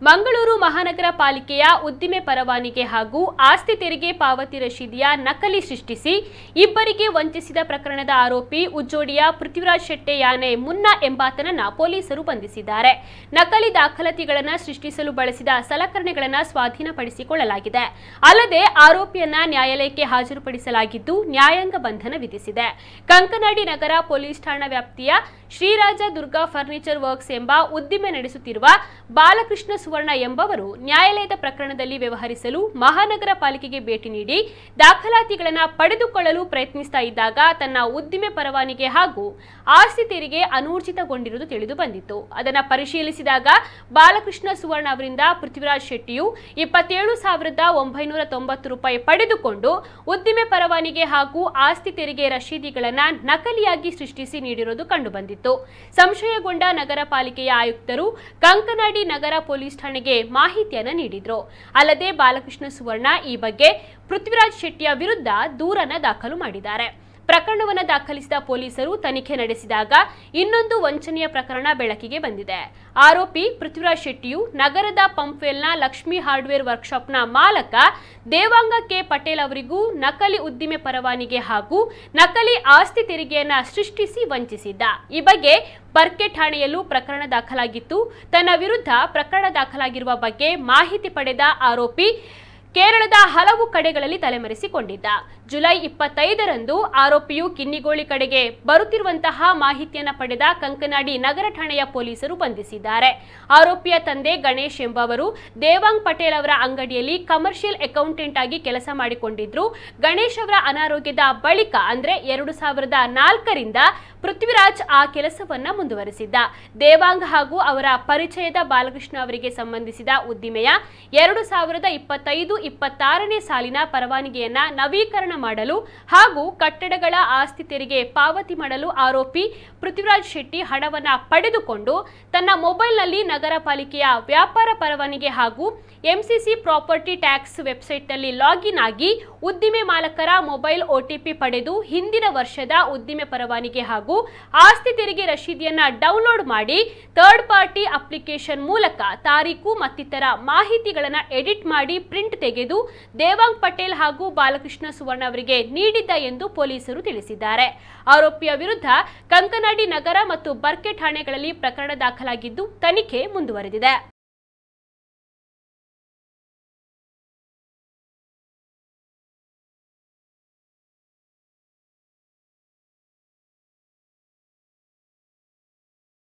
ಮಂಗಳೂರು ಮಹಾನಗರ ಪಾಲಿಕೆಯ ಉದ್ದಿಮೆ ಪರವಾನಿಗೆ ಹಾಗೂ ಆಸ್ತಿ ತೆರಿಗೆ ಪಾವತಿ ರಶೀದಿಯ ನಕಲಿ ಸೃಷ್ಟಿಸಿ ಇಬ್ಬರಿಗೆ ವಂಚಿಸಿದ ಪ್ರಕರಣದ ಆರೋಪಿ ಉಜ್ಜೋಡಿಯ ಪೃಥ್ವಿರಾಜ್ ಶೆಟ್ಟೆ ಯಾನೆ ಮುನ್ನಾ ಎಂಬಾತನನ್ನ ಪೊಲೀಸರು ಬಂಧಿಸಿದ್ದಾರೆ. ನಕಲಿ ದಾಖಲಾತಿಗಳನ್ನು ಸೃಷ್ಟಿಸಲು ಬಳಸಿದ ಸಲಕರಣೆಗಳನ್ನು ಸ್ವಾಧೀನಪಡಿಸಿಕೊಳ್ಳಲಾಗಿದೆ. ಅಲ್ಲದೆ ಆರೋಪಿಯನ್ನ ನ್ಯಾಯಾಲಯಕ್ಕೆ ಹಾಜರುಪಡಿಸಲಾಗಿದ್ದು ನ್ಯಾಯಾಂಗ ಬಂಧನ ವಿಧಿಸಿದೆ. ಕಂಕನಾಡಿ ನಗರ ಪೊಲೀಸ್ ಠಾಣಾ ವ್ಯಾಪ್ತಿಯ ಶ್ರೀರಾಜ ದುರ್ಗಾ ಫರ್ನಿಚರ್ ವರ್ಕ್ಸ್ ಎಂಬ ಉದ್ದಿಮೆ ನಡೆಸುತ್ತಿರುವ ಬಾಲಕೃಷ್ಣ ಸುವರ್ಣ ಎಂಬವರು ನ್ಯಾಯಾಲಯದ ಪ್ರಕರಣದಲ್ಲಿ ವ್ಯವಹರಿಸಲು ಮಹಾನಗರ ಪಾಲಿಕೆಗೆ ಭೇಟಿ ನೀಡಿ ದಾಖಲಾತಿಗಳನ್ನು ಪಡೆದುಕೊಳ್ಳಲು ಪ್ರಯತ್ನಿಸ್ತಾ ಇದ್ದಾಗ ತನ್ನ ಉದ್ದಿಮೆ ಪರವಾನಿಗೆ ಹಾಗೂ ಆಸ್ತಿ ತೆರಿಗೆ ಅನೂರ್ಜಿತಗೊಂಡಿರುವುದು ತಿಳಿದು ಬಂದಿತ್ತು. ಅದನ್ನು ಪರಿಶೀಲಿಸಿದಾಗ ಬಾಲಕೃಷ್ಣ ಸುವರ್ಣ ಅವರಿಂದ ಪೃಥ್ವಿರಾಜ್ ಶೆಟ್ಟಿಯು 27,990 ರೂಪಾಯಿ ಪಡೆದುಕೊಂಡು ಉದ್ದಿಮೆ ಪರವಾನಿಗೆ ಹಾಗೂ ಆಸ್ತಿ ತೆರಿಗೆ ರಶೀದಿಗಳನ್ನು ನಕಲಿಯಾಗಿ ಸೃಷ್ಟಿಸಿ ನೀಡಿರುವುದು ಕಂಡುಬಂದಿತ್ತು. ಸಂಶಯಗೊಂಡ ನಗರ ಪಾಲಿಕೆಯ ಆಯುಕ್ತರು ಕಂಕನಾಡಿ ನಗರ ಪೊಲೀಸ್ ಠಾಣೆಗೆ ಮಾಹಿತಿಯನ್ನು ನೀಡಿದ್ರು. ಅಲ್ಲದೆ ಬಾಲಕೃಷ್ಣ ಸುವರ್ಣ ಈ ಬಗ್ಗೆ ಪೃಥ್ವಿರಾಜ್ ಶೆಟ್ಟಿಯ ವಿರುದ್ಧ ದೂರನ್ನು ದಾಖಲು ಮಾಡಿದ್ದಾರೆ. ಪ್ರಕರಣವನ್ನು ದಾಖಲಿಸಿದ ಪೊಲೀಸರು ತನಿಖೆ ನಡೆಸಿದಾಗ ಇನ್ನೊಂದು ವಂಚನೆಯ ಪ್ರಕರಣ ಬೆಳಕಿಗೆ ಬಂದಿದೆ. ಆರೋಪಿ ಪೃಥ್ವಿರಾಜ್ ಶೆಟ್ಟಿಯು ನಗರದ ಪಂಪ್ವೆಲ್ನ ಲಕ್ಷ್ಮಿ ಹಾರ್ಡ್ವೇರ್ ವರ್ಕ್ಶಾಪ್ನ ಮಾಲಕ ದೇವಾಂಗ ಕೆ ಪಟೇಲ್ ಅವರಿಗೂ ನಕಲಿ ಉದ್ದಿಮೆ ಪರವಾನಿಗೆ ಹಾಗೂ ನಕಲಿ ಆಸ್ತಿ ತೆರಿಗೆಯನ್ನ ಸೃಷ್ಟಿಸಿ ವಂಚಿಸಿದ್ದ. ಈ ಬಗ್ಗೆ ಬರ್ಕೆ ಠಾಣೆಯಲ್ಲೂ ಪ್ರಕರಣ ದಾಖಲಾಗಿತ್ತು. ತನ್ನ ವಿರುದ್ಧ ಪ್ರಕರಣ ದಾಖಲಾಗಿರುವ ಬಗ್ಗೆ ಮಾಹಿತಿ ಪಡೆದ ಆರೋಪಿ ಕೇರಳದ ಹಲವು ಕಡೆಗಳಲ್ಲಿ ತಲೆಮರೆಸಿಕೊಂಡಿದ್ದ. ಜುಲೈ 25ರಂದು ಆರೋಪಿಯು ಕಿನ್ನಿಗೋಳಿ ಕಡೆಗೆ ಬರುತ್ತಿರುವಂತಹ ಮಾಹಿತಿಯನ್ನು ಪಡೆದ ಕಂಕನಾಡಿ ನಗರ ಠಾಣೆಯ ಪೊಲೀಸರು ಬಂಧಿಸಿದ್ದಾರೆ. ಆರೋಪಿಯ ತಂದೆ ಗಣೇಶ್ ಎಂಬವರು ದೇವಾಂಗ್ ಪಟೇಲ್ ಅವರ ಅಂಗಡಿಯಲ್ಲಿ ಕಮರ್ಷಿಯಲ್ ಅಕೌಂಟೆಂಟ್ ಆಗಿ ಕೆಲಸ ಮಾಡಿಕೊಂಡಿದ್ರು. ಗಣೇಶ್ ಅವರ ಅನಾರೋಗ್ಯದ ಬಳಿಕ ಅಂದ್ರೆ 2004ರಿಂದ ಪೃಥ್ವಿರಾಜ್ ಆ ಕೆಲಸವನ್ನ ಮುಂದುವರೆಸಿದ್ದ. ದೇವಾಂಗ್ ಹಾಗೂ ಅವರ ಪರಿಚಯದ ಬಾಲಕೃಷ್ಣ ಅವರಿಗೆ ಸಂಬಂಧಿಸಿದ ಉದ್ದಿಮೆಯ 2025-26ನೇ ಸಾಲಿನ ಪರವಾನಗಿಯನ್ನ ನವೀಕರಣ ಮಾಡಲು ಹಾಗೂ ಕಟ್ಟಡಗಳ ಆಸ್ತಿ ತೆರಿಗೆ ಪಾವತಿ ಮಾಡಲು ಆರೋಪಿ ಪೃಥ್ವಿರಾಜ್ ಶೆಟ್ಟಿ ಹಣವನ್ನ ಪಡೆದುಕೊಂಡು ತನ್ನ ಮೊಬೈಲ್ನಲ್ಲಿ ನಗರ ಪಾಲಿಕೆಯ ವ್ಯಾಪಾರ ಪರವಾನಗಿ ಹಾಗೂ ಎಂಸಿಸಿ ಪ್ರಾಪರ್ಟಿ ಟ್ಯಾಕ್ಸ್ ವೆಬ್ಸೈಟ್ನಲ್ಲಿ ಲಾಗಿನ್ ಆಗಿ ಉದ್ದಿಮೆ ಮಾಲಕರ ಮೊಬೈಲ್ OTP ಪಡೆದು ಹಿಂದಿನ ವರ್ಷದ ಉದ್ದಿಮೆ ಪರವಾನಗಿ ಹಾಗೂ ಆಸ್ತಿ ತೆರಿಗೆ ರಶೀದಿಯನ್ನ ಡೌನ್ಲೋಡ್ ಮಾಡಿ ಥರ್ಡ್ ಪಾರ್ಟಿ ಅಪ್ಲಿಕೇಶನ್ ಮೂಲಕ ತಾರೀಕು ಮತ್ತಿತರ ಮಾಹಿತಿಗಳನ್ನು ಎಡಿಟ್ ಮಾಡಿ ಪ್ರಿಂಟ್ ತೆಗೆದು ದೇವಾಂಗ್ ಪಟೇಲ್ ಹಾಗೂ ಬಾಲಕೃಷ್ಣ ಸುವರ್ಣ ಅವರಿಗೆ ನೀಡಿದ್ದ ಎಂದು ಪೊಲೀಸರು ತಿಳಿಸಿದ್ದಾರೆ. ಆರೋಪಿಯ ವಿರುದ್ಧ ಕಂಕನಾಡಿ ನಗರ ಮತ್ತು ಬರ್ಕೆ ಠಾಣೆಗಳಲ್ಲಿ ಪ್ರಕರಣ ದಾಖಲಾಗಿದ್ದು ತನಿಖೆ ಮುಂದುವರೆದಿದೆ.